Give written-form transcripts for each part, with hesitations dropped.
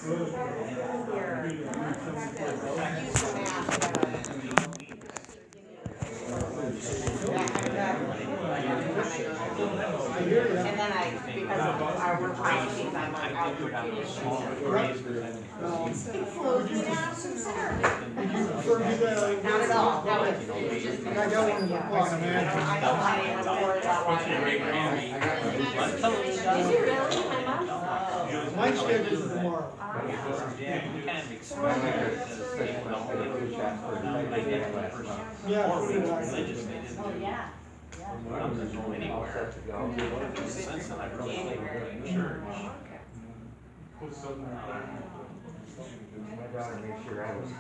And then because of our work policies, I'm like, I'll do it. Not at all, no, it's just. I don't want to worry about watching. Did you really? My mom saw. My schedule is tomorrow. Oh, Yeah. yeah. My daughter made sure I was.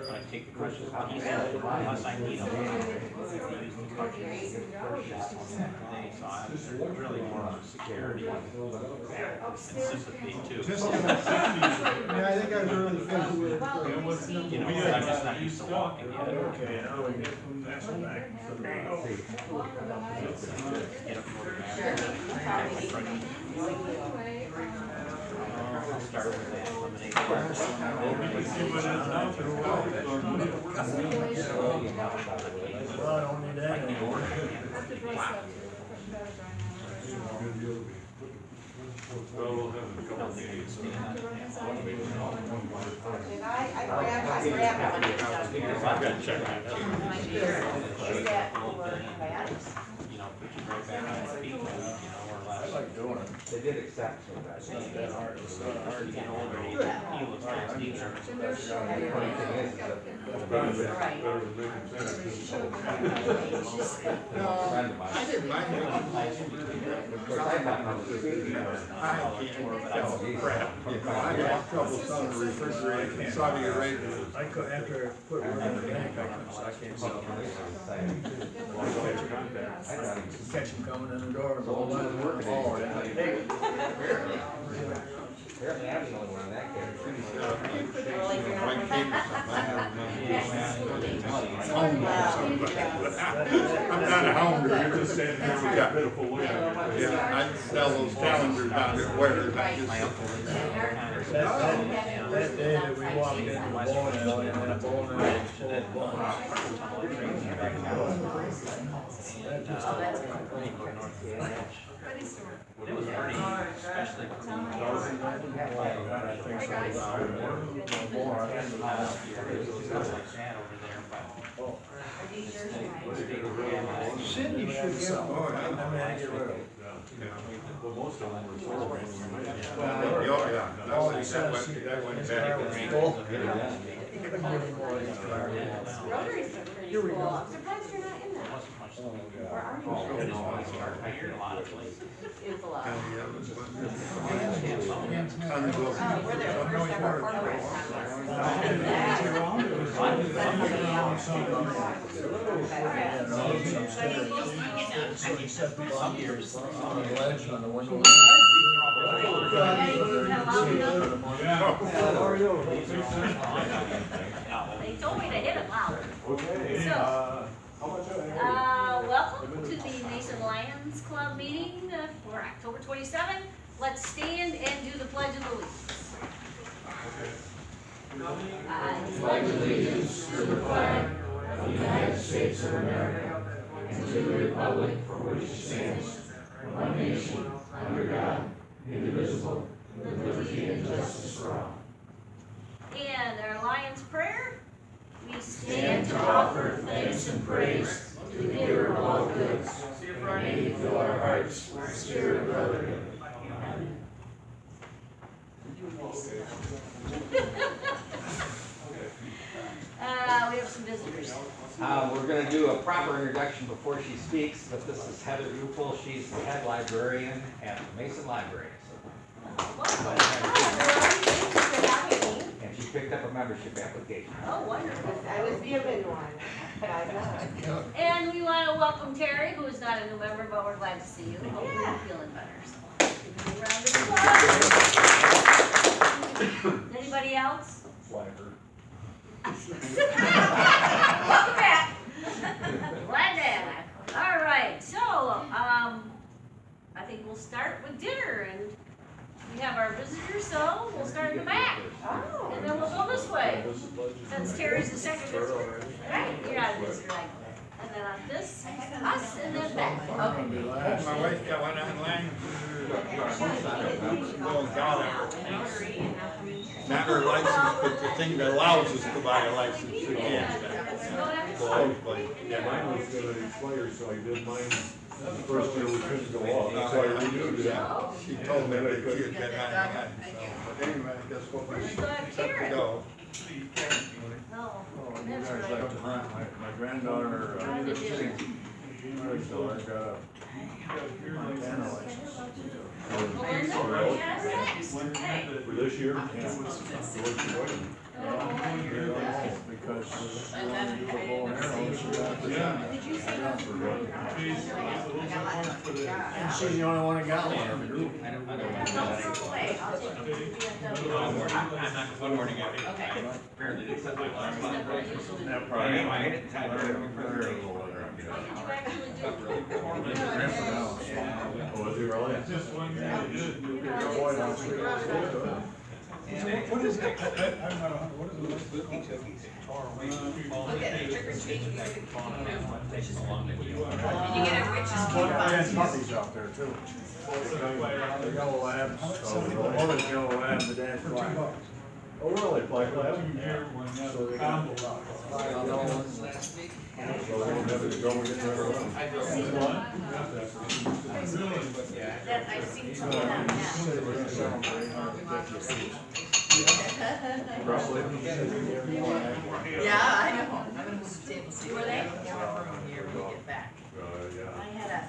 I take the crutches out, he said, unless I need them. They use the crutches. So I was really more of security and sympathy too. Yeah, I think I was really good with it. You know, I'm just not used to walking yet. Okay, now we get that's back. Get up for the I'll start with that lemonade. Well, I don't need that anymore. I grabbed one of your stuff here. I've got to check that out. She's at over antibiotics. You know, put you right back on your feet, you know, more or less. I like doing it. They did accept me, but It's not that hard. It's not hard to get older. He was nice, teacher. the funny thing is that Right. a friend of mine, I didn't mind it. of course, I thought I was speaking of Crap. I got trouble selling the refrigerator in Saudi Arabia. I could, after I quit working in the bank, I can't sell them. I thought he was Catch them coming in the door and all that work. Oh, yeah. apparently I was the only one in that category. I'm not a homer, you're just standing there with that pitiful look. Yeah, I sell those calendars down at where My uncle is That day that we walked into the bowling alley and that bowling alley was full of bums. That just, It was pretty, especially for me. I think so. More. Last year, it was stuff like that over there, but. Cindy should get one. Well, most of them were sold. All it says, That went his car was back. full. He couldn't get any more of his car. Rotaries are pretty Here we cool. go. I'm surprised you're not in that. Wasn't much. Where are you? I hear a lot of places. It's a lot. Oh, We're their first ever corporate. Some years. On the ledge on the window. They told me to hit it loud. Okay. So, welcome to the Mason Lions Club meeting for October 27th. Let's stand and do the Pledge of Allegiance. I pledge allegiance to the flag of the United States of America and to the republic for which it stands, one nation, under God, indivisible, with liberty and justice for all. And our Lions prayer. We stand to offer thanks and praise to the giver of all goods, and may you fill our hearts with the spirit of brotherhood. Amen. We have some visitors. We're gonna do a proper introduction before she speaks, but this is Heather Upel. She's the head librarian at the Mason Library. Thank you for having me. And she picked up a membership application. Oh, wonderful. I was the event one. And we want to welcome Terry, who is not a new member, but we're glad to see you. Hopefully you're feeling better. So, give you a round of applause. Anybody else? Flagger. Welcome back. Glad to have you. All right, so I think we'll start with dinner, and we have our visitor, so we'll start in the back. Oh. And then we'll go this way. Since Terry's the second visitor, right? You're not a visitor, like. And then on this, us, and then back. Okay. My wife got one online. Not her license, but the thing that allows us to buy a license, you can't. Yeah, mine was gonna expire, so I did mine the first year we couldn't go off, so I renewed it. She told me that she had been on that, so, but anyway, I guess what we set to go. No, Oh, you that's guys right. like to hunt, my granddaughter, Trying to do. married, so I got a Montana license. Melinda, yes, next. Hey. For this year? Yeah. Because she wanted to do the bow and arrow, she got the Did you say that? And she's the only one that got one of the group. No, circle A, I'll take it. One morning, I Okay. apparently they said my last one. That probably, Yeah, I hit the time. very little weather, I'm What sure. did you actually do? Ran for now. Oh, is it really? Just one guy. Boy, I'm sure. What is it? I'm not a hunter, what is it? Okay, trick or treat. Did you Did you get a witch's key And box? puppies out there too. The yellow labs, so the oldest yellow lab, the dad's black. Oh, really, black lab? So they got five yellow ones. So they don't have to go and get rid of them. That, I've seen something on that. So they're gonna sell them for $850 apiece. Roughly. Yeah, I know. I'm gonna move the table, see where they have room here when we get back. Yeah. I had a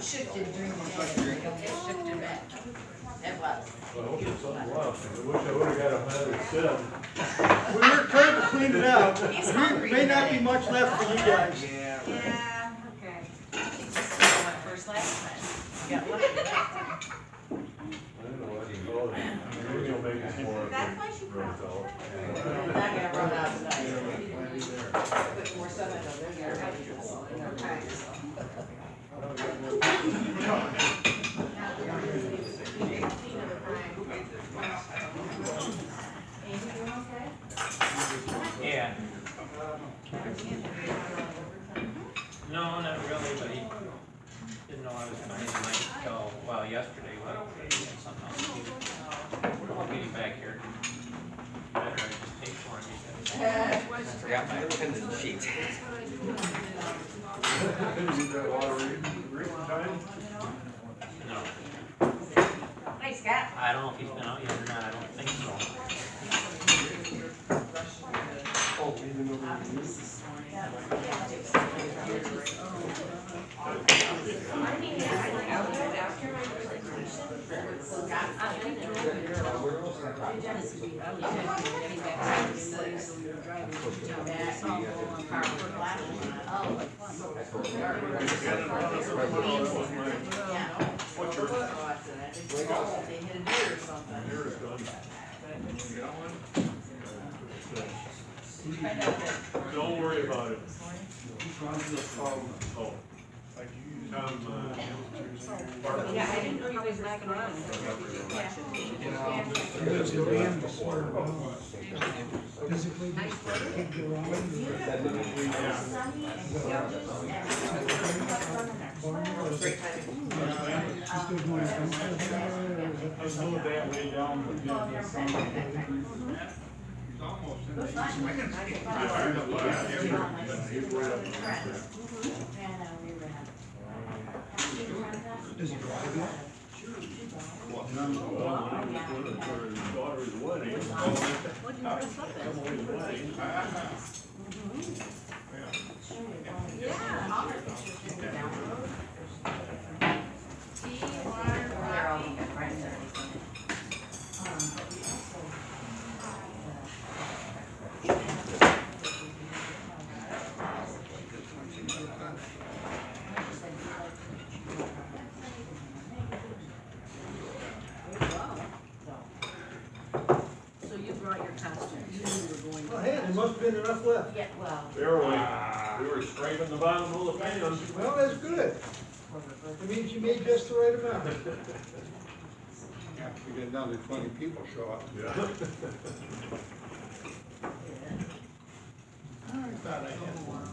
shifted during the day, it shifted back. It was. I hope it's something left. I wish I would've got a better set. We worked hard to clean it out. He's There hungry may not be today. much left for you guys. Yeah, okay. I went first last time. Got lucky that time. I don't know what you call it. Maybe I'll make it more of That's why she a rose out. I'm not gonna run out tonight. Put more sun in them, they're gonna Yeah. No, not really, but he didn't know I was gonna hit tonight until, well, yesterday, but he had something else to do. I'll get him back here. Better I just take for him. Forgot my attendance sheet. You got a lot of reading time? No, Hey, Scott. I don't know if he's been out yet or not, I don't think so. Oh, even over the Don't worry about it. Oh. Yeah, I didn't know you was back around. There's the band was sort of, physically, can't go around. Still going I was a little bit way down, but Does it drive yet? Daughter's wedding. What do you dress up as? So you brought your costume, you knew you were going to. Well, hey, there must have been enough left. Yeah, well. Barely. We were scraping the bottom of the pan. Well, that's good. It means you made just the right amount. After we get another 20 people show up. Yeah. I thought I had one.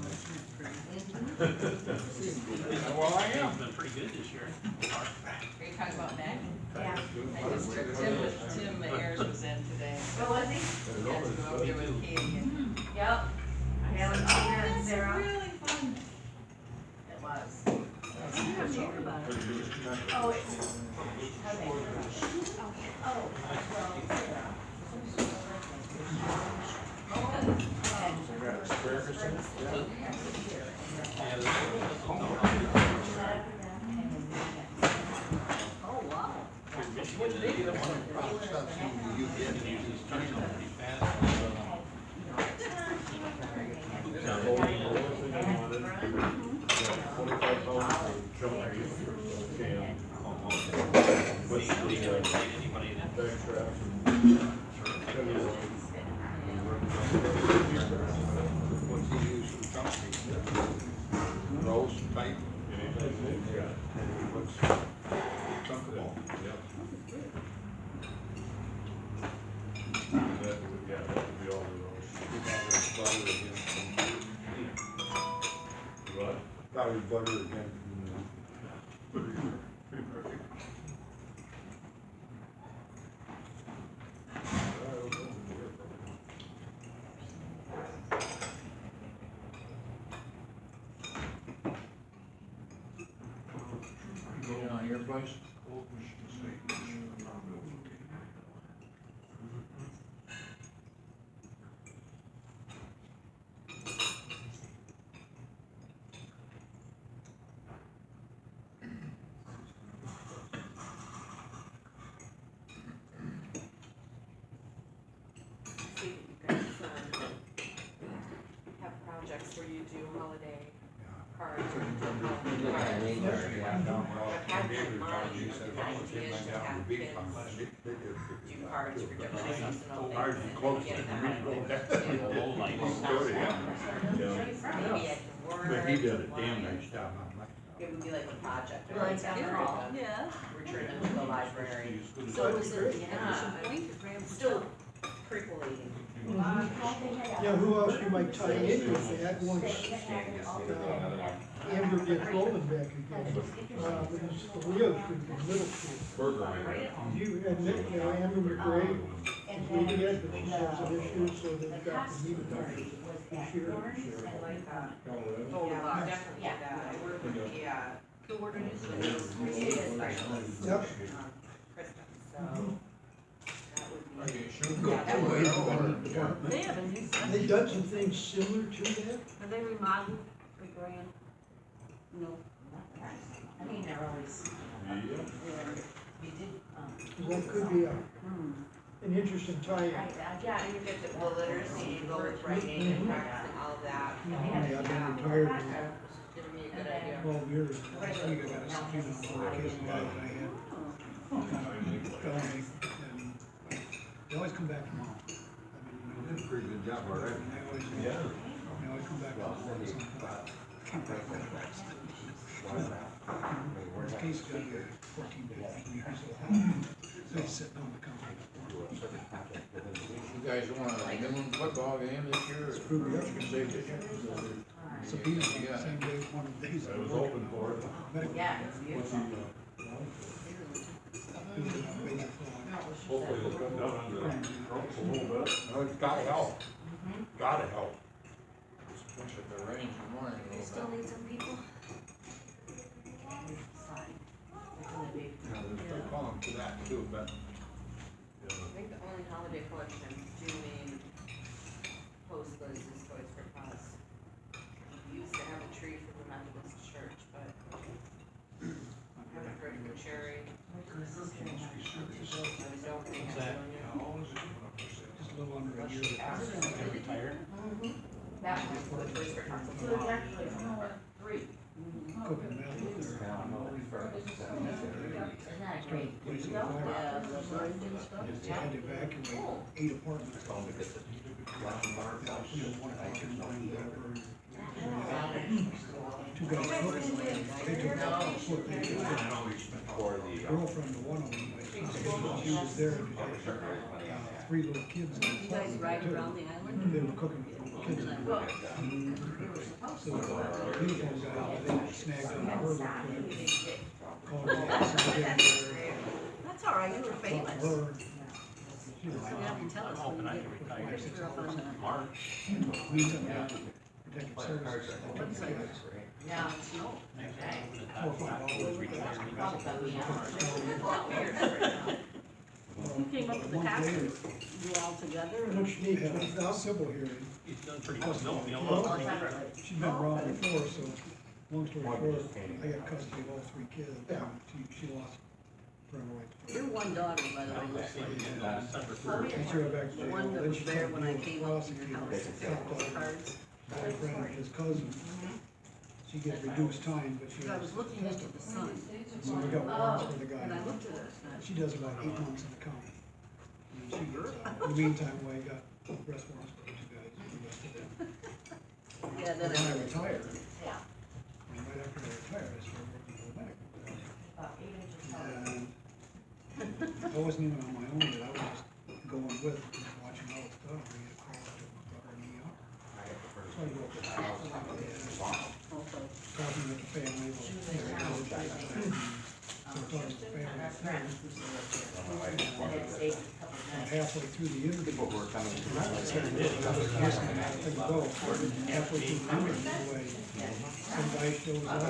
Well, I am. Been pretty good this year. Are you talking about Mac? Yeah. I just took Tim Ayers was in today. Oh, was he? He had to go up there with Katie and. Yep. I haven't seen her in Sarah. Really fun. It was. Oh, it's. Okay. Oh, well, oh, wow. What's he use for the company? Rolls and pipe? What's chunkable? Probably butter again. Going on your place? See that you guys have projects where you do holiday cards. or you do holiday cards. Do cards for different seasonal Ours things. is close to and the get road. them Low lights. out. Maybe at work. But he did a damn nice job on that. It would be like a project. or Like like that we're all. gonna Yeah. Return them to the library. So was it the Anderson Point or Graham? Still percolating. Yeah, who else you might tie in with that once, Amber gets rolling back again? It's the Leo's group in middle school. You admit, Amber McRae is leading it, but she has an issue, so they've got to meet with her this year. Oh, definitely that. I work with, The word is. Yep. Kristen, so that would be. They have a new stuff. They've done some things similar to that. Have they remodeled the Grand? No. I mean, they're always. You did, That could be an interesting tie-in. yeah, and you get the literacy, you go with writing and practicing all of that. Yeah, I've been retired for It'd be a good idea. 12 years. Last week I got a subpoena on one case that I had. Felony, and they always come back tomorrow. I mean, Pretty good job already. they always come back tomorrow. This case got here 14 days. So he's sitting on the company. You guys want a Midland football game this year? Or Screwed me up. Save this year? Subpoena, You got it. same day, one of the days. I was open for it. Yeah, it's beautiful. Hopefully it'll come down under the ropes a little bit. No, it's gotta help. Gotta help. Especially if it rains in the morning a They little still bit. need some people? Yeah, they're still calling for that too, but. I think the only holiday collection I'm doing post was is Toys for Tots. We used to have a tree for the Methodist church, but I haven't heard from Cherry. I don't think I'm doing it. Just a little under a year. They're retired. That one for the Toys for Tots. So it's actually three. Cooking metal there. Isn't that great? Placing Yeah. fire outside and stuff. They had to evacuate 8 apartments. You know, one apartment, whatever. two guys cooking, they took off, they took girlfriend to one of them, like, she was there, and she had, three little kids. You guys ride around the island? They were cooking for the kids. So, uniform guy, they snagged on her real quick. Called her, That's all right, you were famous. talked to her. She was You like, have to tell us when you get Retire. stuff on the. March. we sent out protective services. They took the kids. Yeah. 4 or 5 hours. Who came up with the Month task? later, You all together? Which she had a civil hearing. He's done pretty good, no, you know, She'd been wrong before, so long story short, I got custody of all 3 kids. She lost parental rights. Your one daughter, by the way, looks like December third. I threw her back to the jail. one that Then was she there took when me I to came up to your prosecute, house. kept Cards. my friend and his cousin. She gets reduced time, but she I has was looking into the sun, so we got warrants for the and I guy. looked at it, and She does about 8 months in the county. And she gets out. In the meantime, I got arrest warrants for those 2 guys, we arrested them. yeah, then When I I. retired, and right after I retired, I started working for the bank. And I wasn't even on my own, but I was just going with, just watching all the stuff, we get a call to her in New York. So I go up there, Also, talking with the family, well, you know, so talking with the family, about halfway through the interview. I said, I was listening, I think, go, halfway through the interview, some guy shows up on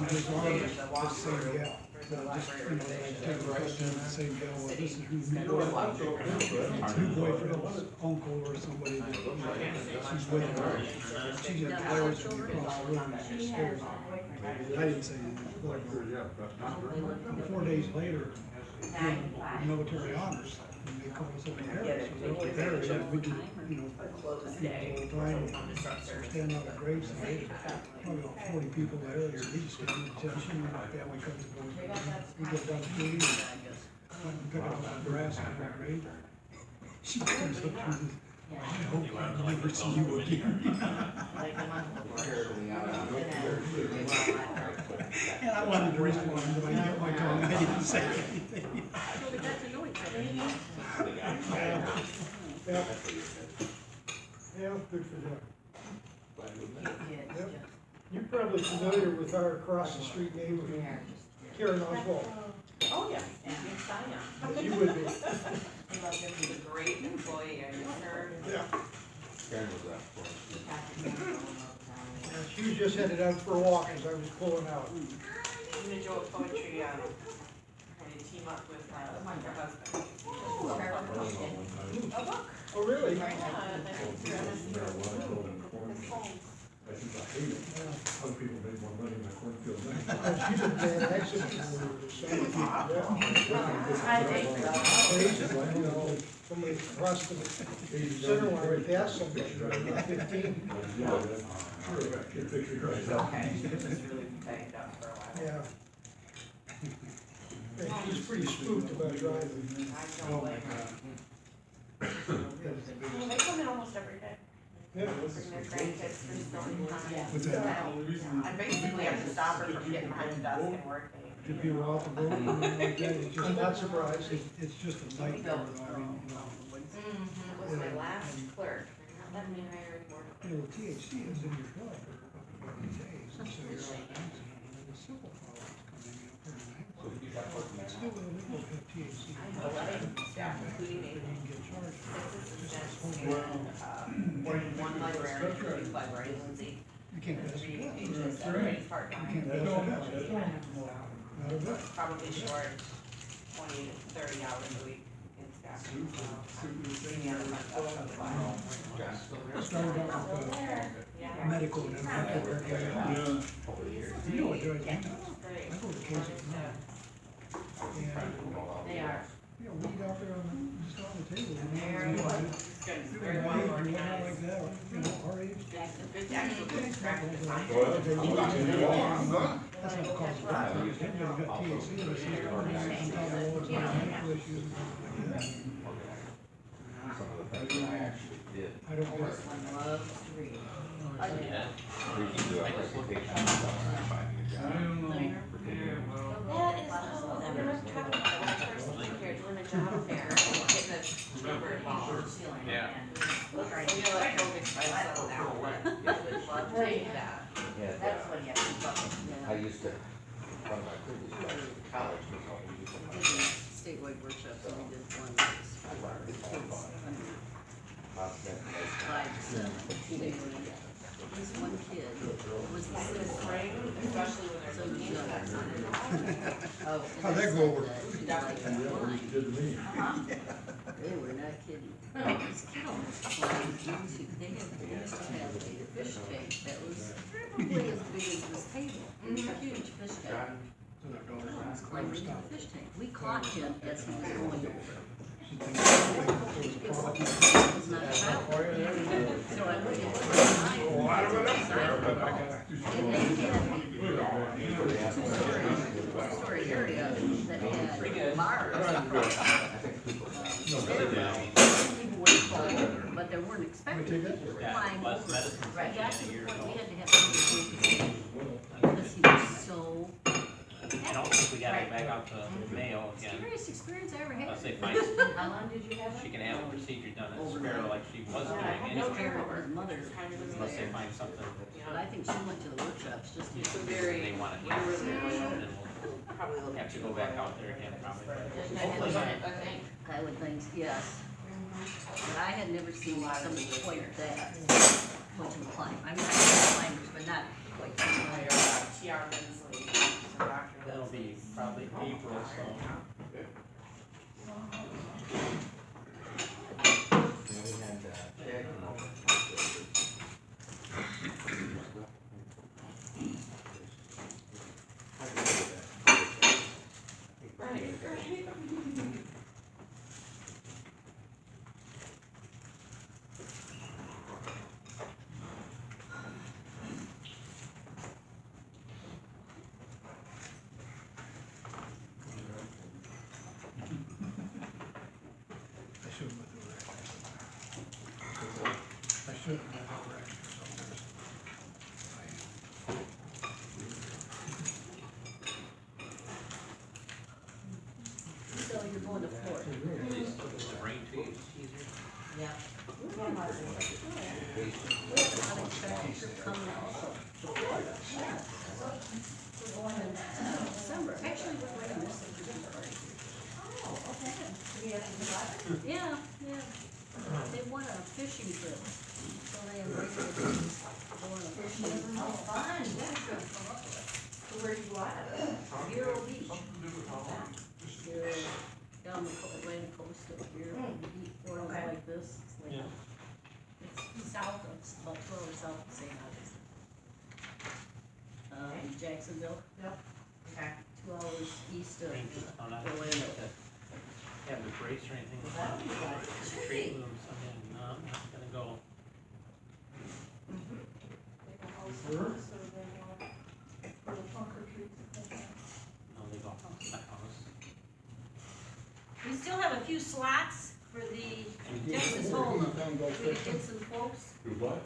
his arm, this same gal. Just, you know, like, take a question of the same gal, well, this is who's new boyfriend's uncle or somebody that, you know, she's with her. She just glares at me across the room, and she stares at me. I didn't say anything, whatever. 4 days later, military honors, and they call us up to Harris, so we're up to Harris, and we do, you know, people all the time, stand out of graves, and they, probably about 40 people there, and we just stand at attention, and the family comes and goes, we go down the street, and pick up the grass on the grave. She comes up to me, I hope I never see you again. And I wanted to respond, but I got my tongue, I didn't say anything. so we got to know each other. Yeah. Yeah, good for them. Yep. You're probably familiar with our across the street neighbor, Karen Oswald. Oh, yeah. Yeah. You would be. I love him, he's a great employee, I just heard. Yeah. Yeah, she was just headed out for a walk as I was pulling out. I'm gonna do a poetry, trying to team up with, her husband. A book. Oh, really? Yeah, and then it's his home. Other people made more money in the cornfield than I did. Oh, she's a bad accident. I think so. You know, somebody crossed the center line right past somebody, right, 15. Sure, I can picture it right now. Okay, she was really banged up for a while. Yeah. Yeah, she's pretty spooked about driving. I don't blame her. Well, they come in almost every day. Yeah. Bring their grandkids for story time. What's that? I basically have to stop her from getting behind the desk and working. To be off the road, and like that, it's just not surprised, it's just a nightmare, though, I mean, you know. It was my last clerk, they're not letting me hire anymore. You know, THC is in your blood for a couple of days, and so you're on an accident, and then the simple problems come in, you know, for an accident. It's still illegal to have THC. I know, yeah, including me. You can get charged. One librarian, two librarians, Lindsay, You can't pass a three gun. pages, everybody's part-time. You can't pass a gun. Not a bit. Probably short 20 to 30 hours a week in staff. Any other month, that's the file. Started out with, medical and everything. You know what drives me nuts? I go to cases now. And, They are. you know, weed out there just on the table. Very You know, well. Very Very well well organized. like that, you know, our age. It's actually good scratch to find. That's not the cause of death. Everybody got THC in their system, and on top of all the medical issues and stuff like that. I don't get it. One loves to read. I do. Yeah. We should do a presentation on That is, oh, that When I was first came here doing a job fair, getting a number involved. Yeah. I feel like COVID settled down, but I would love to do that. Yeah, That's what you have to talk I used to, one of my previous jobs in college was all we used to. Statewide workshops, and we did one that was for kids under five to seven. This one kid was the sittest Spring, especially when so there's. young. Oh, and How'd that they go said over? that he was like blind. They were not kidding. This kid almost climbed into, they used to have a fish tank that was probably as big as this table, a huge fish tank. He was climbing into the fish tank. We caught him as he was going over. It was not a child. So I looked at him. And they had a story area that had bars. People would fall, but they weren't expecting it to climb Less over. medicine. Right, got to the point we had to have somebody because he was so. I don't think we gotta back out to Mayo again. Scariest experience I ever had. Unless they find, How long did you have she it? can have a procedure done at Sparrow like she was doing I anyway. know Carol, His mother. Unless they find something But I think she went to the workshops just to. It's a very, they wanna we have, were there, and then probably we'll have to go back out there again probably. Hopefully, I think. I would think, yes. But I had never seen somebody quite that, much of a climb. I mean, I know climbers, but not quite that high. T.R. Bensley, Dr. That'll be probably April, so. I shouldn't have done that. I shouldn't have done that. So you're going to Florida. The rain too. Yeah. We have an unexpected trip coming also to Florida. Yeah. We're going in December. Actually, we're going to miss it for December. Yeah, yeah. They want a fishing trip, so they invited us to go on a fishing. Oh, fun, so where'd you go out of? Vero Beach. They're down the Atlantic coast of Vero Beach, Florida Okay. like this. It's like, Yeah. it's south of, about 2 hours south of St. Augustine. Jacksonville, Okay. 2 hours east of Rain just found out. Orlando. Have the brace or anything. That would be good. Treat them, something, no, I'm not gonna go. No, they go house to house. We still have a few slots for the Texas Home, for the Jensen folks. Do what?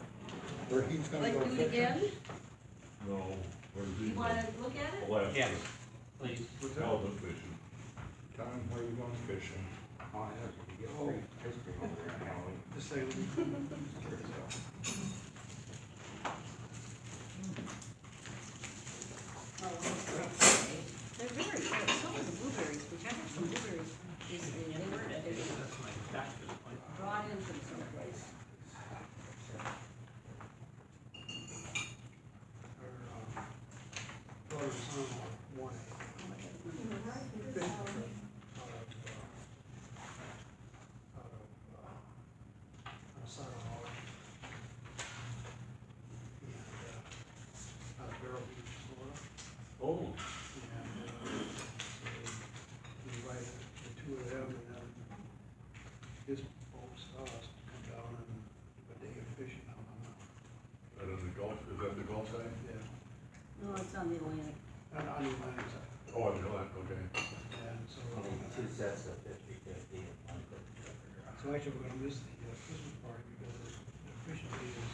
Where he's gonna Like, go do it fishing? again? No, where's he? You wanna look at it? Alaska. Yes, please. Elvin fishing. Tom, where you going fishing? Just say. They're very good. So are the blueberries, which I have some blueberries. They were, they That's my doctor's appointment. brought in from someplace. Oh. Invited the two of them and then his folks, us, to come down and do a day of fishing out on That is the Gulf, is that the Gulf side? yeah, No, it's on the Atlantic. on the Atlantic side. Oh, I know that, okay. And so, Two sets of 50/50 and one 50/50. so actually we're gonna miss the Christmas party because the fishing day is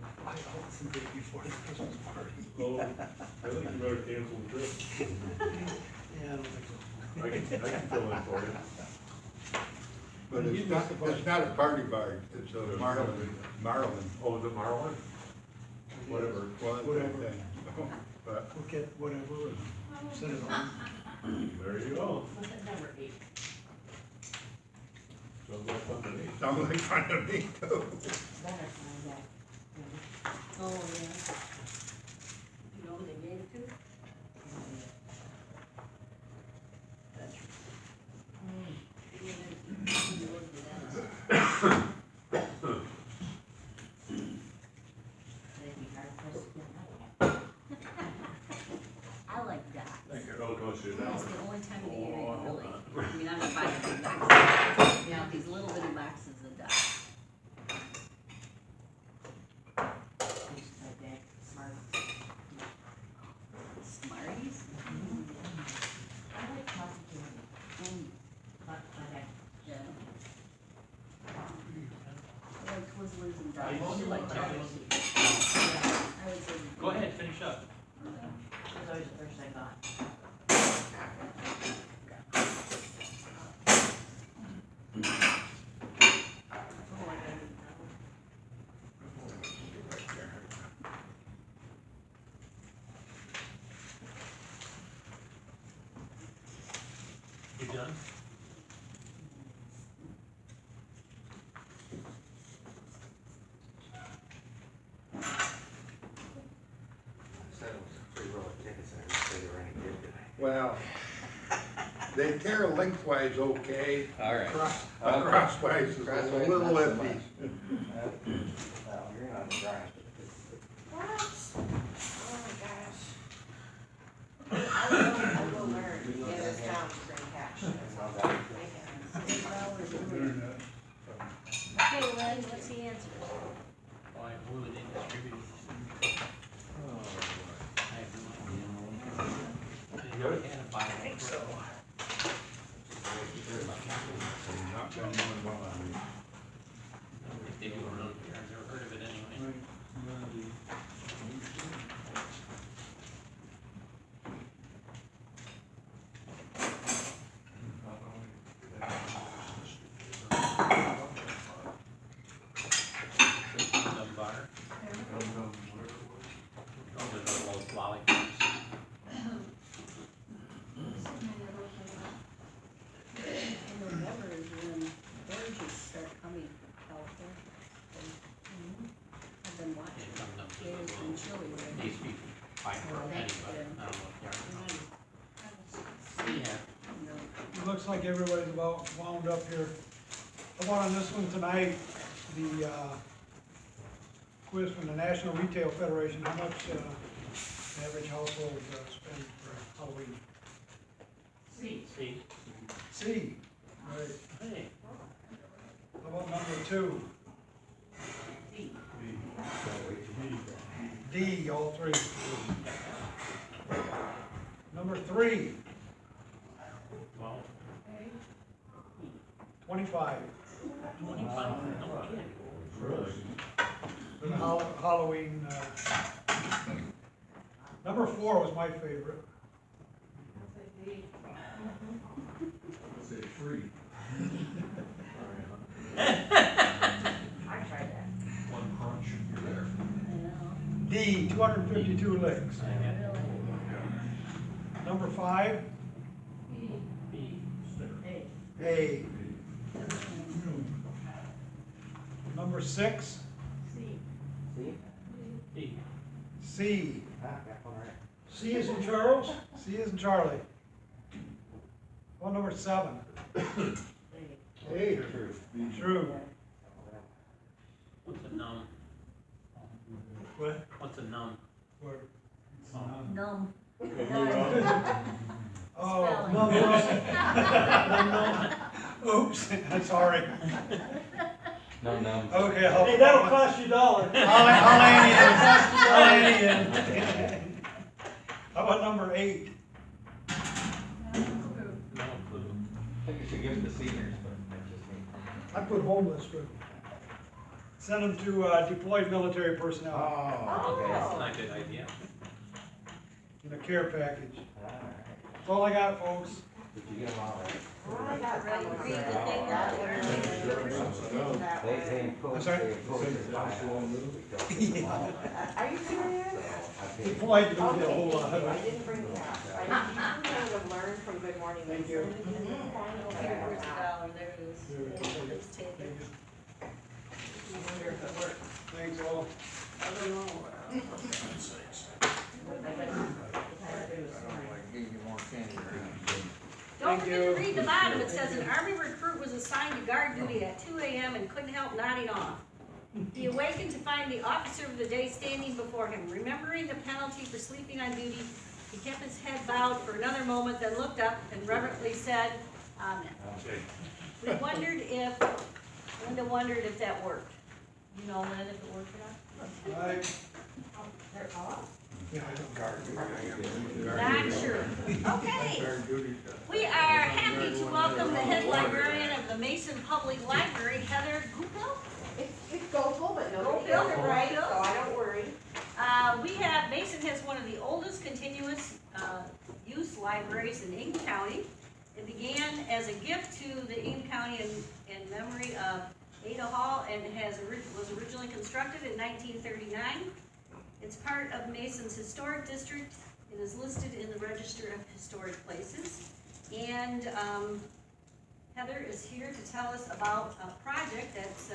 I hope the day before the Christmas party. Oh, I think you better cancel the trip. Yeah, I don't think so. I can fill in for you. But it's not a party bar, it's a Marlin. Oh, is it Marlin? Whatever, Whatever. but We'll get whatever and send it on. There you go. What's that number 8? Sounds like fun to me. sounds like fun to me too. Better find that. Oh, yeah. You know who they gave it to? That's. I like that. Thank you. Oh, go shoot That's that the one. only time of the year Oh, you really, hold I mean, I'm not buying big boxes. You know, these little bitty boxes of dots. Things like that, Smarties? I like coffee candy. Yeah. I like Twizzlers and dots. You like dots? I would say. Go ahead, finish up. That's always the first I thought. You done? Said it was a free roll of tickets, I didn't say they were any good today. Well, they tear lengthwise okay. All right. Crosswise is a Crosswise, little not so iffy. much. Well, you're not the drive. What? Oh my gosh. I will learn in this town to bring cash, that's all I can. Okay, Lynn, what's the answer? Why, who would they distribute? I have no idea. You already had a buy. I think so. Not been one while I'm- If they do it around here, I've never heard of it anyway. Dumb butter. Oh, there's all those lollipops. In November is when oranges start coming out there. I've been watching. Yeah, it's been chilly, right? These people, I don't know anybody, I don't know if they're. Yeah. It looks like everybody's about wound up here. How about on this one tonight, the, quiz from the National Retail Federation, how much, the average household spend for Halloween? See. C, right. Hey. How about number 2? D, all 3. Number 3, Well, 25. 25, no kidding. Really? For the Halloween, number 4 was my favorite. Say free. I tried that. One punch, you're there. D, 252 licks. Number 5, A. Number 6, See? C. Ah, got one right. C is in Charles, C is in Charlie. Well, number 7, A. True. What's a num? What? What's a num? Where? Numb. Oh, Spelling. no. Oops, I'm sorry. No, no. Okay, I'll. Hey, that'll cost you $1. I'll hand you in. How about number 8? No clue. I think you should give it to seniors, but that's just me. I put homeless, but Send them to deployed military personnel Oh, That's Oh. not a good idea. in a care package. alright. That's all I got, folks. Did you get them all right? I got Ready to some of read the that. thing That that one. we're- That They one. imposed, sorry? they imposed it on Are you serious? Deployed, you don't get a Okay, whole lot thank of you. I it. didn't bring that. I would have learned from Good Morning Thank Mason. you. Here's the dollar, there it is. Please take it. I wonder if it works. Thanks all. Don't Thank forget to you. read the bottom, it says an Army recruit was assigned to guard duty at 2 a.m. and couldn't help nodding off. He awakened to find the officer of the day standing before him. Remembering the penalty for sleeping on duty, he kept his head bowed for another moment, then looked up and reverently said, Amen. Linda wondered if that worked. You know, Lynn, if it worked or not? They're off. Not sure. Okay. We are happy to welcome the head librarian of the Mason Public Library, Heather Goupil. It's GoPull, but nobody GoPull, gets it right, GoPull. so I don't worry. Mason has one of the oldest continuous use libraries in Eaton County. It began as a gift to the Eaton County in memory of Ada Hall and was originally constructed in 1939. It's part of Mason's historic district. It is listed in the Register of Historic Places. And Heather is here to tell us about a project that's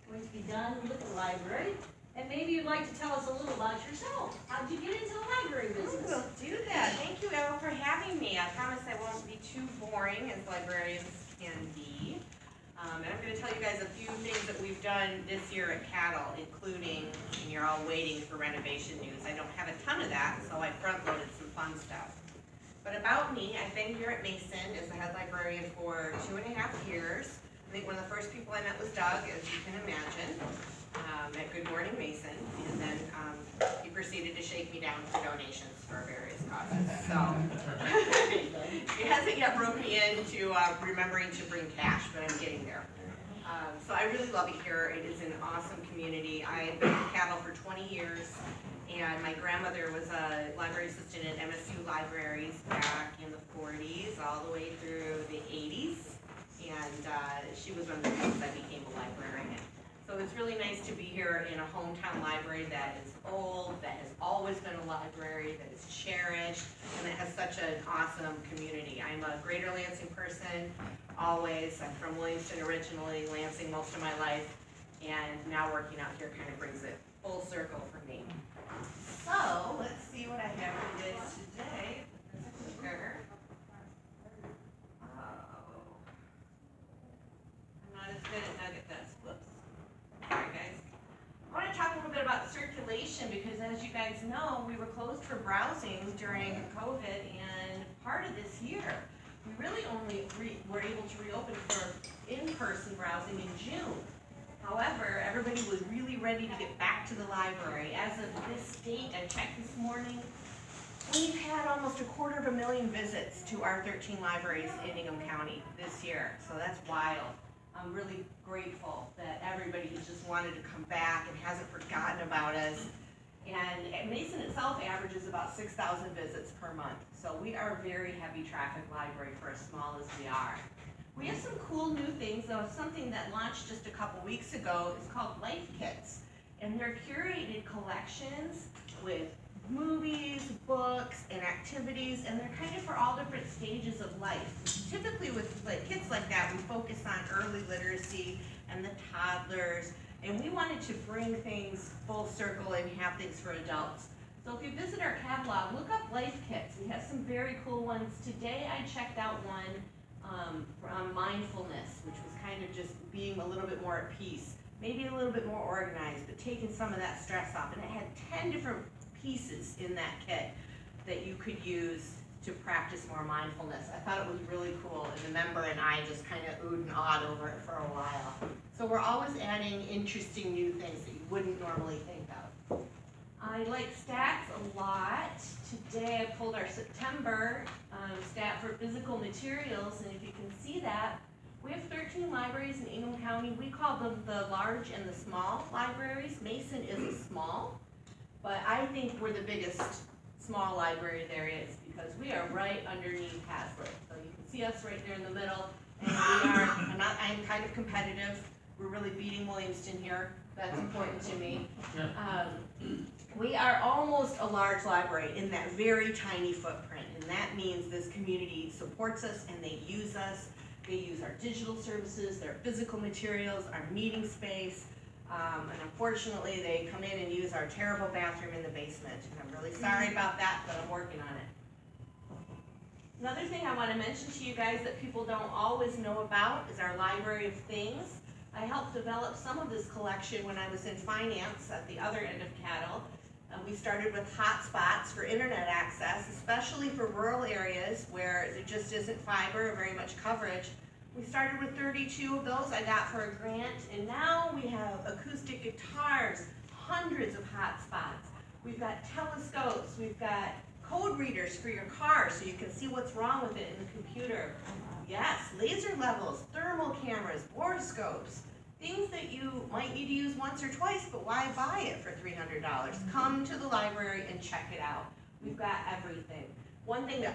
going to be done with the library. And maybe you'd like to tell us a little about yourself. How'd you get into the library business? We'll do that. Thank you, Elle, for having me. I promise I won't be too boring as librarians can be. And I'm going to tell you guys a few things that we've done this year at Cattle, including, and you're all waiting for renovation news. I don't have a ton of that, so I front-loaded some fun stuff. But about me, I've been here at Mason as the head librarian for 2.5 years. I think one of the first people I met was Doug, as you can imagine, at Good Morning Mason. And then he proceeded to shake me down for donations for various causes. So he hasn't yet broke me into remembering to bring cash, but I'm getting there. So I really love it here. It is an awesome community. I've been at Cattle for 20 years, and my grandmother was a library assistant at MSU Libraries back in the 40s, all the way through the 80s, and she was one of the reasons I became a librarian. So it's really nice to be here in a hometown library that is old, that has always been a library, that is cherished, and that has such an awesome community. I'm a Greater Lansing person, always. I'm from Williamston originally, Lansing most of my life, and now working out here kind of brings it full circle for me. So, let's see what I have for you guys today. Sure. I'm not as good at nugget this. Whoops. Sorry, guys. I want to talk a little bit about circulation because, as you guys know, we were closed for browsing during COVID, and part of this year, we really only were able to reopen for in-person browsing in June. However, everybody was really ready to get back to the library. As of this date, I checked this morning, we've had almost 250,000 visits to our 13 libraries in Ingham County this year, so that's wild. I'm really grateful that everybody has just wanted to come back and hasn't forgotten about us. And Mason itself averages about 6,000 visits per month, so we are a very heavy traffic library for as small as we are. We have some cool new things, though. Something that launched just a couple weeks ago is called Life Kits, and they're curated collections with movies, books, and activities, and they're kind of for all different stages of life. Typically with kits like that, we focus on early literacy and the toddlers, and we wanted to bring things full circle and have things for adults. So if you visit our catalog, look up Life Kits. We have some very cool ones. Today I checked out one on mindfulness, which was kind of just being a little bit more at peace, maybe a little bit more organized, but taking some of that stress off. And it had 10 different pieces in that kit that you could use to practice more mindfulness. I thought it was really cool, and the member and I just kind of oohed and awed over it for a while. So we're always adding interesting new things that you wouldn't normally think of. I like stats a lot. Today I pulled our September stat for physical materials, and if you can see that, we have 13 libraries in Ingham County. County, we call them the large and the small libraries. Mason is a small, but I think we're the biggest small library there is, because we are right underneath Hazlet. So you can see us right there in the middle, and we are, I'm kind of competitive. We're really beating Williamston here. That's important to me. We are almost a large library in that very tiny footprint, and that means this community supports us and they use us. They use our digital services, their physical materials, our meeting space, and unfortunately, they come in and use our terrible bathroom in the basement. And I'm really sorry about that, but I'm working on it. Another thing I want to mention to you guys that people don't always know about is our Library of Things. I helped develop some of this collection when I was in finance at the other end of Cattle. We started with hotspots for internet access, especially for rural areas where there just isn't fiber or very much coverage. We started with 32 of those I got for a grant, and now we have acoustic guitars, hundreds of hotspots. We've got telescopes, we've got code readers for your car so you can see what's wrong with it in the computer. Yes, laser levels, thermal cameras, borescopes. Things that you might need to use once or twice, but why buy it for $300? Come to the library and check it out. We've got everything. One thing that